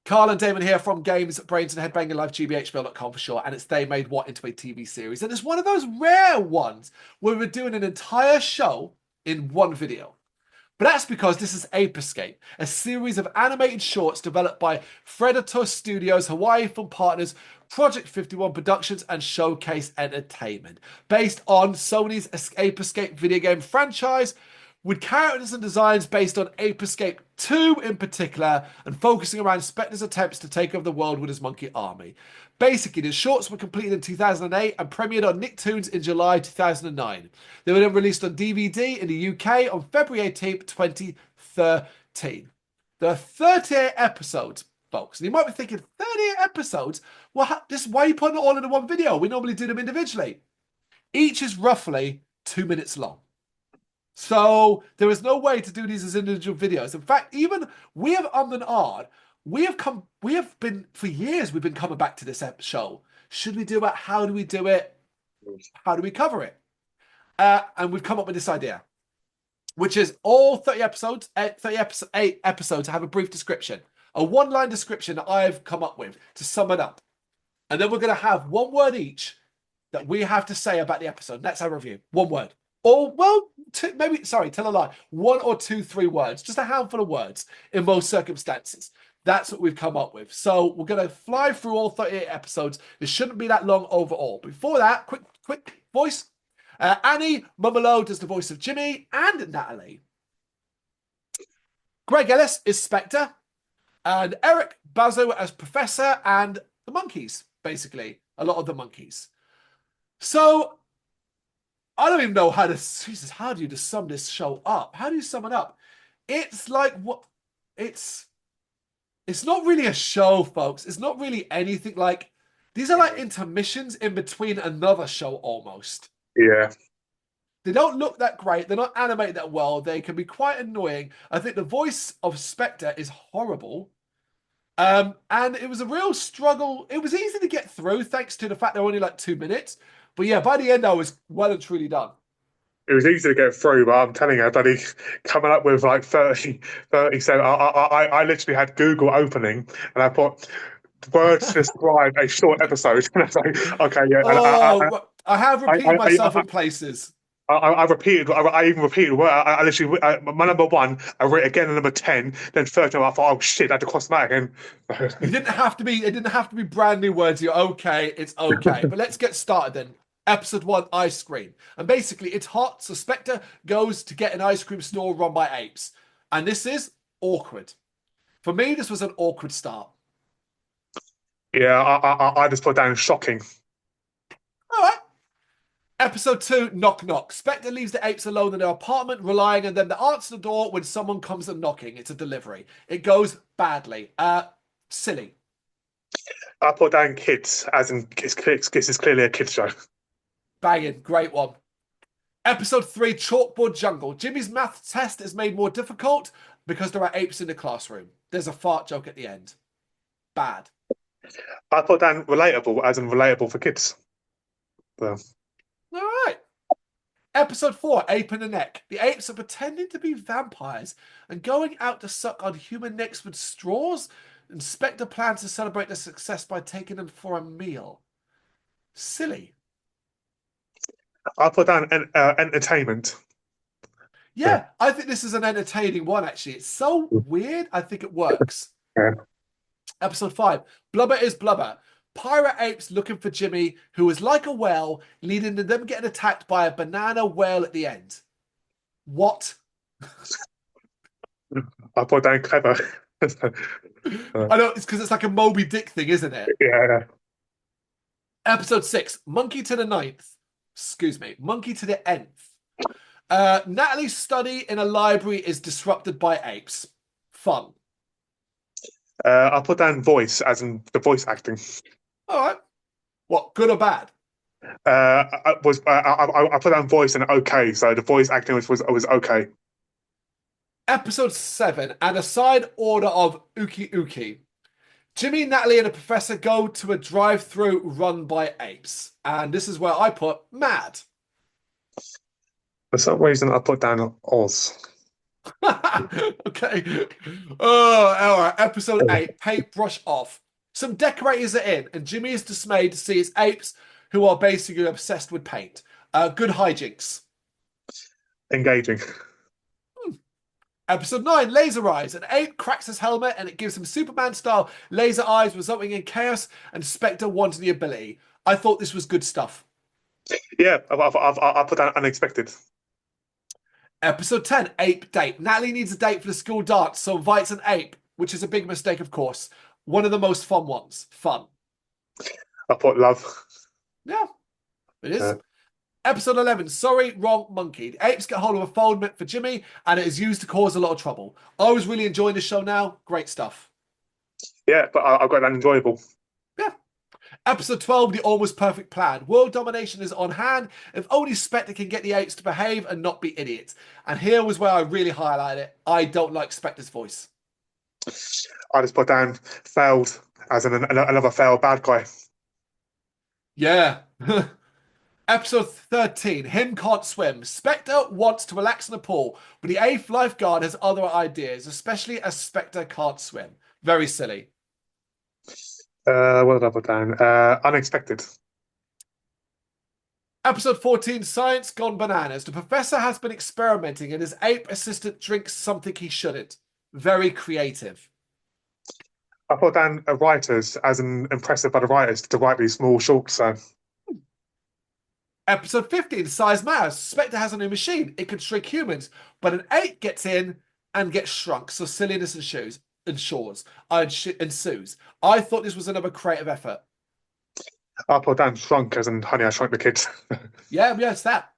Carl and Damon here from Games, Brains and Head-Banging Life, gbhblofficial for sure, and it's They Made What into a TV series. And it's one of those rare ones where we're doing an entire show in one video. But that's because this is Ape Escape, a series of animated shorts developed by Predator Studios, Hawaii Film Partners, Project 51 Productions, and Showcase Entertainment, based on Sony's Ape Escape video game franchise, with characters and designs based on Ape Escape 2 in particular, and focusing around Spectre's attempts to take over the world with his monkey army. Basically, the shorts were completed in 2008 and premiered on Nicktoons in July 2009. They were then released on DVD in the UK on February 18th, 2013. There are 38 episodes, folks. And you might be thinking, 38 episodes? Well, why are you putting it all into one video? We normally do them individually. Each is roughly 2 minutes long. So there is no way to do these as individual videos. In fact, even we have and on. We have been for years. We've been coming back to this show. Should we do it? How do we do it? How do we cover it? And we've come up with this idea, which is all 30 episodes, 8 episodes have a brief description, a one-line description that I've come up with to sum it up, and then we're going to have one word each that we have to say about the episode. That's our review. One word. Or, well, tell a lie. 1 or 2, 3 words, just a handful of words in most circumstances. That's what we've come up with. So we're going to fly through all 38 episodes. It shouldn't be that long overall. Before that, quick voice. Annie Mumolo does the voice of Jimmy and Natalie. Greg Ellis is Spectre. And Eric Bazo as Professor and the monkeys, basically. A lot of the monkeys. So I don't even know how to. Jesus, how do you just sum this show up? How do you sum it up? It's like what? It's not really a show, folks. It's not really anything like. These are like intermissions in between another show almost. Yeah. They don't look that great. They're not animated that well. They can be quite annoying. I think the voice of Spectre is horrible. And it was a real struggle. It was easy to get through thanks to the fact they're only like 2 minutes. But yeah, by the end, I was well and truly done. It was easy to get through, but I'm telling you, bloody coming up with like 37. I literally had Google opening and I put words to describe a short episode. And I was like, okay, yeah. And Oh, I have repeated myself in places. I repeated. I even repeated. I literally my number one. I wrote again on number 10. Then 13. I thought, oh shit, I had to cross that again. You didn't have to be. It didn't have to be brand new words. You're okay. It's okay. But let's get started then. Episode 1, ice cream. And basically, it's hot. So Spectre goes to get an ice cream store run by apes, and this is awkward. For me, this was an awkward start. Yeah, I just put down shocking. All right. Episode 2, knock knock. Spectre leaves the apes alone in their apartment, relying on them to answer the door when someone comes and knocking. It's a delivery. It goes badly. Silly. I put down kids, as in this is clearly a kids show. Banging. Great one. Episode 3, chalkboard jungle. Jimmy's math test is made more difficult because there are apes in the classroom. There's a fart joke at the end. Bad. I put down relatable, as in relatable for kids. So. All right. Episode 4, ape in the neck. The apes are pretending to be vampires and going out to suck on human necks with straws. And Spectre plans to celebrate their success by taking them for a meal. Silly. I put down entertainment. Yeah, I think this is an entertaining one, actually. It's so weird. I think it works. Yeah. Episode 5, Blubber is Blubber. Pirate apes looking for Jimmy, who is like a whale, leading to them getting attacked by a banana whale at the end. What? I put down clever. I know, it's because it's like a Moby Dick thing, isn't it? Yeah. Episode 6, Monkey to the Ninth. Excuse me, Monkey to the Nth. Natalie's study in a library is disrupted by apes. Fun. I put down voice, as in the voice acting. All right. What, good or bad? I put down voice and okay, so the voice acting was okay. Episode 7, and a side order of Uki Uki. Jimmy, Natalie, and the professor go to a drive-through run by apes. And this is where I put mad. For some reason, I put down Oz. Okay. Oh, all right. Episode 8, Paintbrush Off. Some decorators are in, and Jimmy is dismayed to see his apes who are basically obsessed with paint. Good hijinks. Engaging. Episode 9, Laser Eyes. An ape cracks his helmet and it gives him Superman-style laser eyes, resulting in chaos and Spectre wanting the ability. I thought this was good stuff. Yeah, I put down unexpected. Episode 10, Ape Date. Natalie needs a date for the school dance, so invites an ape, which is a big mistake, of course. One of the most fun ones. Fun. I put love. Yeah, it is. Uh, Episode 11, Sorry, Wrong Monkey. The apes get hold of a phone meant for Jimmy, and it is used to cause a lot of trouble. I was really enjoying the show now. Great stuff. yeah, but I've got that enjoyable. Yeah. Episode 12, The Almost Perfect Plan. World domination is on hand if only Spectre can get the apes to behave and not be idiots. And here was where I really highlighted it. I don't like Spectre's voice. I just put down failed as another failed bad guy. Yeah. Episode 13, Him Can't Swim. Spectre wants to relax in the pool, but the eighth lifeguard has other ideas, especially as Spectre can't swim. Very silly. What did I put down? Unexpected. Episode 14, Science Gone Bananas. The professor has been experimenting and his ape assistant drinks something he shouldn't. Very creative. I put down writers as impressive by the writers to write these small shorts. So Episode 15, Size Matters. Spectre has a new machine. It can shrink humans, but an ape gets in and gets shrunk. So silliness ensues. I thought this was another creative effort. I put down shrunk as in Honey, I Shrunk the Kids. Yeah, it's that.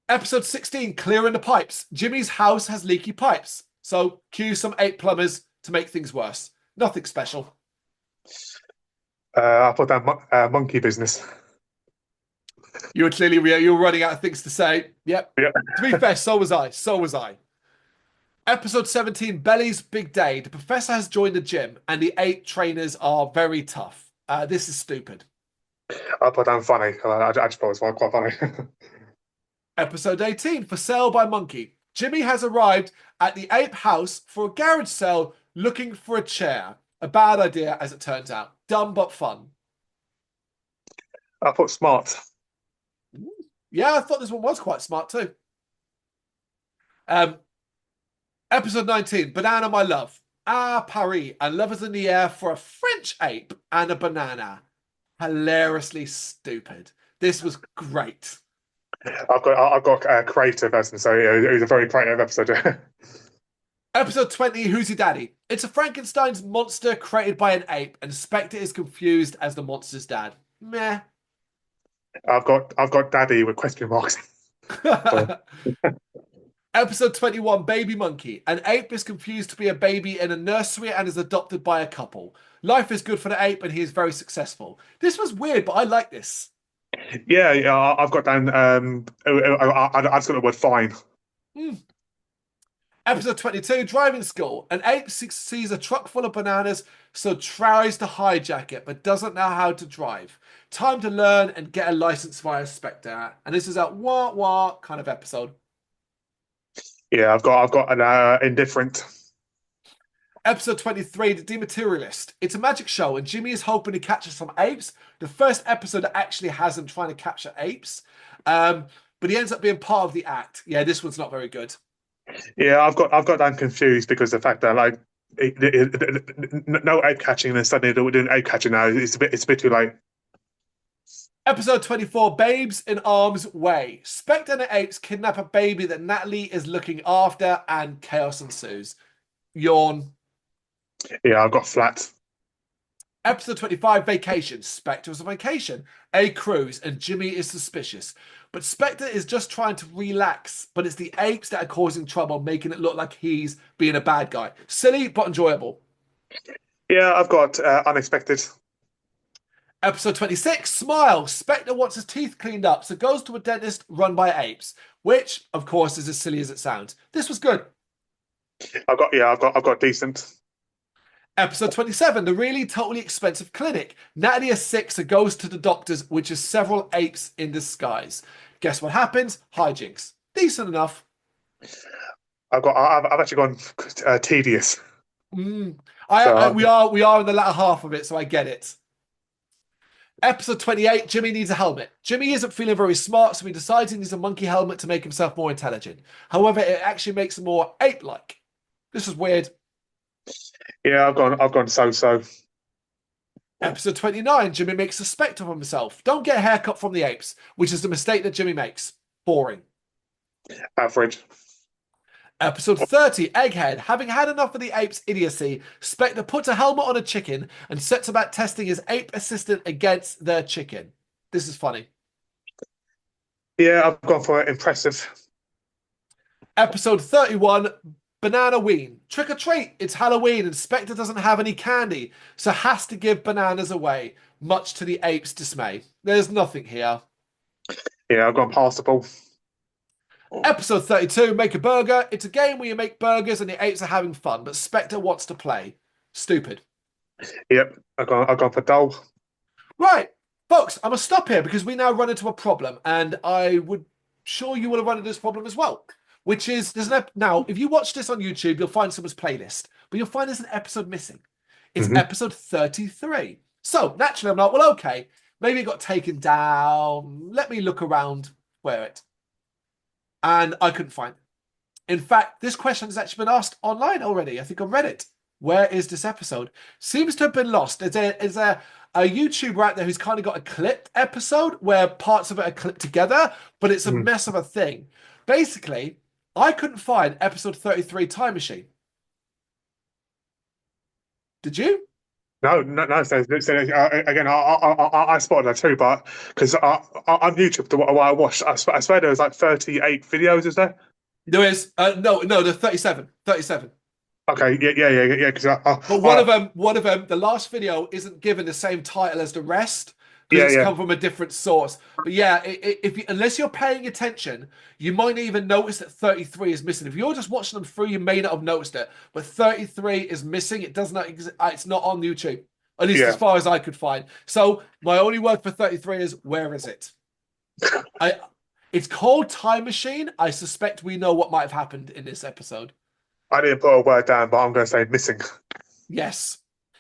Episode 16, Clearing the Pipes. Jimmy's house has leaky pipes. So cue some ape plumbers to make things worse. Nothing special. I put down monkey business. You were running out of things to say. Yep. Yeah. To be fair, so was I. So was I. Episode 17, Belly's Big Day. The professor has joined the gym and the ape trainers are very tough. This is stupid. I put down funny. I just thought it was quite funny. Episode 18, For Sale by Monkey. Jimmy has arrived at the ape house for a garage sale looking for a chair. A bad idea, as it turns out. Dumb but fun. I put smart. Yeah, I thought this one was quite smart too. Episode 19, Banana My Love. Paris, and Lovers in the Air for a French ape and a banana. Hilariously stupid. This was great. I've got a creative person, so it was a very creative episode. Episode 20, Who's Your Daddy? It's a Frankenstein's monster created by an ape, and Spectre is confused as the monster's dad. Meh. I've got daddy with question marks. Episode 21, Baby Monkey. An ape is confused to be a baby in a nursery and is adopted by a couple. Life is good for the ape and he is very successful. This was weird, but I like this. Yeah, I've got down. I just got the word fine. Episode 22, Driving School. An ape sees a truck full of bananas, so tries to hijack it, but doesn't know how to drive. Time to learn and get a license via Spectre. And this is a wah-wah kind of episode. Yeah, I've got an indifferent. Episode 23, The Dematerialist. It's a magic show, and Jimmy is hoping to capture some apes. The first episode actually has him trying to capture apes, but he ends up being part of the act. Yeah, this one's not very good. Yeah, I've got down confused because the fact that like no ape catching, and then suddenly we're doing ape catching now. It's a bit too late. Episode 24, Babes in Arms Way. Spectre and the apes kidnap a baby that Natalie is looking after, and chaos ensues. Yawn. Yeah, I've got flat. Episode 25, Vacation. Spectre is on vacation, a cruise, and Jimmy is suspicious. But Spectre is just trying to relax, but it's the apes that are causing trouble, making it look like he's being a bad guy. Silly, but enjoyable. Yeah, I've got unexpected. Episode 26, Smile. Spectre wants his teeth cleaned up, so goes to a dentist run by apes, which, of course, is as silly as it sounds. This was good. I've got decent. Episode 27, The Really Totally Expensive Clinic. Natalie is sick, so goes to the doctor's, which is several apes in disguise. Guess what happens? Hijinks. Decent enough. I've actually gone tedious. Mm. So We are in the latter half of it, so I get it. Episode 28, Jimmy needs a helmet. Jimmy isn't feeling very smart, so he decides he needs a monkey helmet to make himself more intelligent. However, it actually makes him more ape-like. This is weird. yeah, I've gone so. Episode 29, Jimmy makes a spectre of himself. Don't get a haircut from the apes, which is the mistake that Jimmy makes. Boring. Average. Episode 30, Egghead. Having had enough of the ape's idiocy, Spectre puts a helmet on a chicken and sets about testing his ape assistant against their chicken. This is funny. Yeah, I've gone for impressive. Episode 31, Banana Ween. Trick or treat, it's Halloween and Spectre doesn't have any candy, so has to give bananas away, much to the ape's dismay. There's nothing here. Yeah, I've gone passable. Episode 32, Make a Burger. It's a game where you make burgers and the apes are having fun, but Spectre wants to play. Stupid. Yep, I've gone for dull. Right, folks, I'm going to stop here because we now run into a problem, and I would sure you will have run into this problem as well, which is now, if you watch this on YouTube, you'll find someone's playlist, but you'll find there's an episode missing. It's episode 33. So naturally, I'm like, well, okay, maybe it got taken down. Let me look around where it. And I couldn't find it. In fact, this question has actually been asked online already. I think on Reddit. Where is this episode? Seems to have been lost. Is a YouTuber out there who's kind of got a clipped episode where parts of it are clipped together, but it's a mess of a thing. Basically, I couldn't find episode 33 Time Machine. Did you? No. Again, I spotted that too, but because on YouTube, what I watched, I swear there was like 38 videos, is there? There is. No, there's 37. 37. Okay, yeah. Because But one of them, the last video isn't given the same title as the rest because it's yeah. come from a different source. But yeah, unless you're paying attention, you might not even notice that 33 is missing. If you're just watching them through, you may not have noticed it. But 33 is missing. It does not exist. It's not on YouTube, at least as far as I could find. So my only word for 33 is where is it? It's called Time Machine. I suspect we know what might have happened in this episode. I didn't put a word down, but I'm going to say missing. Yes.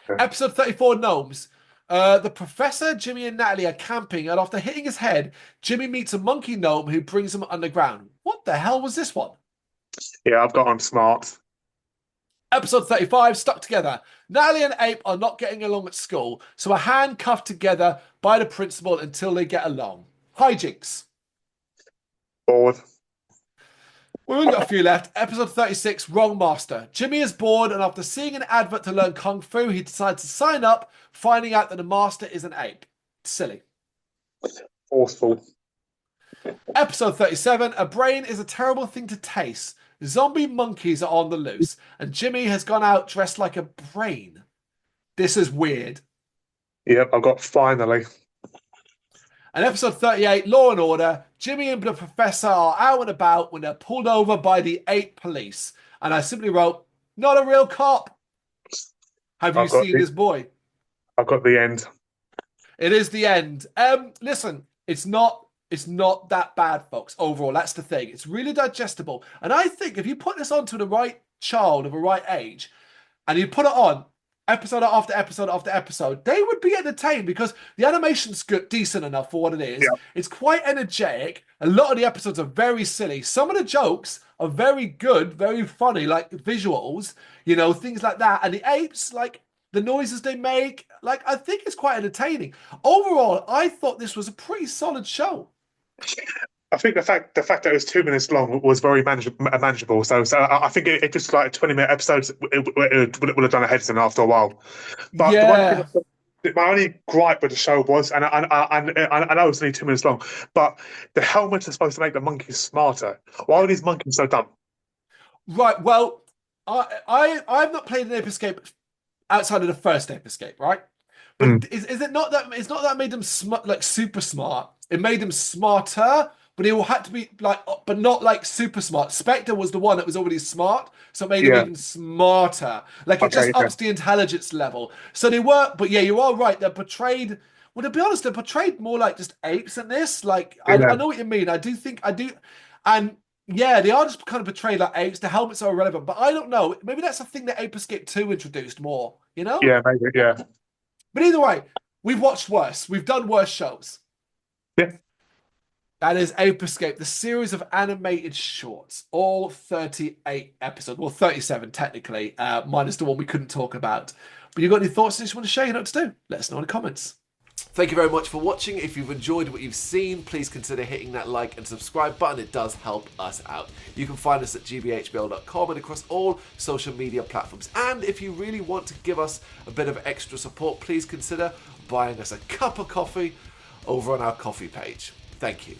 Yeah. Episode 34, Gnomes. The professor, Jimmy, and Natalie are camping, and after hitting his head, Jimmy meets a monkey gnome who brings him underground. What the hell was this one? Yeah, I've got on smart. Episode 35, Stuck Together. Natalie and Ape are not getting along at school, so are handcuffed together by the principal until they get along. Hijinks. Bored. We've only got a few left. Episode 36, Wrong Master. Jimmy is bored, and after seeing an advert to learn Kung Fu, he decides to sign up, finding out that the master is an ape. Silly. Forceful. Episode 37, A brain is a terrible thing to taste. Zombie monkeys are on the loose, and Jimmy has gone out dressed like a brain. This is weird. Yep, I've got finally. And episode 38, Law and Order. Jimmy and the professor are out and about when they're pulled over by the ape police. And I simply wrote, not a real cop. Have you seen this boy? I've got the end. It is the end. Listen, it's not that bad, folks, overall. That's the thing. It's really digestible. And I think if you put this onto the right child of a right age and you put it on episode after episode after episode, they would be entertained because the animation's good, decent enough for what it is. Yeah. It's quite energetic. A lot of the episodes are very silly. Some of the jokes are very good, very funny, like visuals, things like that. And the apes, like the noises they make, like I think it's quite entertaining. Overall, I thought this was a pretty solid show. I think the fact that it was 2 minutes long was very manageable. So I think it just like a 20-minute episode it would have done a head in after a while. But Yeah. my only gripe with the show was, and I know it's only 2 minutes long, but the helmets are supposed to make the monkeys smarter. Why are these monkeys so dumb? Right. Well, I've not played an Ape Escape outside of the first Ape Escape, right? But is it not that it's not that made them like super smart? It made them smarter, but it will have to be like, but not like super smart. Spectre was the one that was already smart, so it made them even smarter. Like it just ups the intelligence level. So they were, but yeah, you are right. They're portrayed. Well, to be honest, they're portrayed more like just apes in this. Like I know what you mean. I do, and Yeah, they are just kind of portrayed like apes. The helmets are irrelevant, but I don't know. Maybe that's a thing that Ape Escape 2 introduced more, you know? Yeah, maybe. Yeah. But either way, we've watched worse. We've done worse shows. Yeah. That is Ape Escape, the series of animated shorts, all 38 episodes. Well, 37 technically, minus the one we couldn't talk about. But you got any thoughts you just want to share? You know what to do. Let us know in the comments. Thank you very much for watching. If you've enjoyed what you've seen, please consider hitting that like and subscribe button. It does help us out. You can find us at gbhbl.com and across all social media platforms. And if you really want to give us a bit of extra support, please consider buying us a cup of coffee over on our coffee page. Thank you.